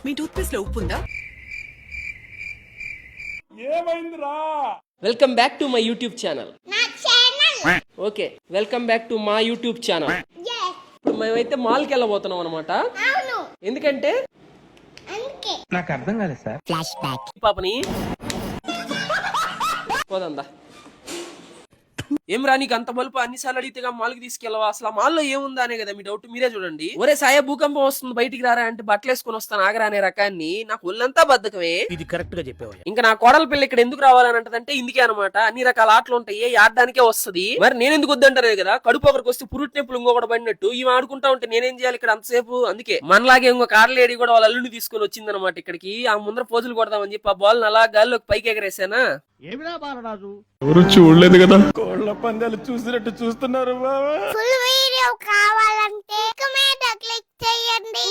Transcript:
మీ tooth paste లో ఉప్పు ఉందా? ఏమైందిరా? Welcome back to my YouTube channel. Okay, welcome back to మా యూట్యూబ్ ఛానల్. ఇప్పుడు మేమైతే మాల్కి వెళ్ళబోతున్నాం అనమాట. ఎందుకంటే నాకు అర్థం కాలేదు సార్. ఫ్లాష్ బ్యాక్ పాపని పోదందా. ఏం రా నీకు అంత బలుపు అన్నిసార్లు అడిగితేగా మాల్కి తీసుకెళ్ళవా? అసలు మాల్లో ఏముందా అనే కదా మీ డౌట్. మీరే చూడండి. ఒరే సాయ భూకంపం వస్తుంది బయటికి రారా అంటే బట్టలు వేసుకొని వస్తాను ఆగరా అనే రకాన్ని. నాకు ఒళ్ళంతా బద్దకమే. ఇది కరెక్ట్ గా చెప్పావు. ఇంకా నా కోడల పిల్ల ఇక్కడ ఎందుకు రావాలని అంటదంటే ఇందుకే అనమాట. అన్ని రకాల ఆటలు ఉంటాయి, ఆడడానికే వస్తుంది. మరి నేను ఎందుకు వద్దంటారే కదా. కడుపు ఒకరికి వస్తే పురుటి నొప్పులు ఇంకొకటి పడినట్టు ఇవి ఆడుకుంటా ఉంటే నేనేం చేయాలి ఇక్కడ అంతసేపు? అందుకే మనలాగే ఇంకో కార్లేడి కూడా వాళ్ళ అల్లుని తీసుకొని వచ్చిందనమాట ఇక్కడికి. ఆ ముందర పోజులు కొడదామని చెప్పి ఆ బాల్ అలా గాల్లోకి పైకి ఎగరేసానా. ఏమిరా బాలరాజు, ఎవరు చూడలేదు కదా. కోళ్ల పందాలు చూసినట్టు చూస్తున్నారు బాబా. ఫుల్ వీడియో కావాలంటే క్లిక్ చేయండి.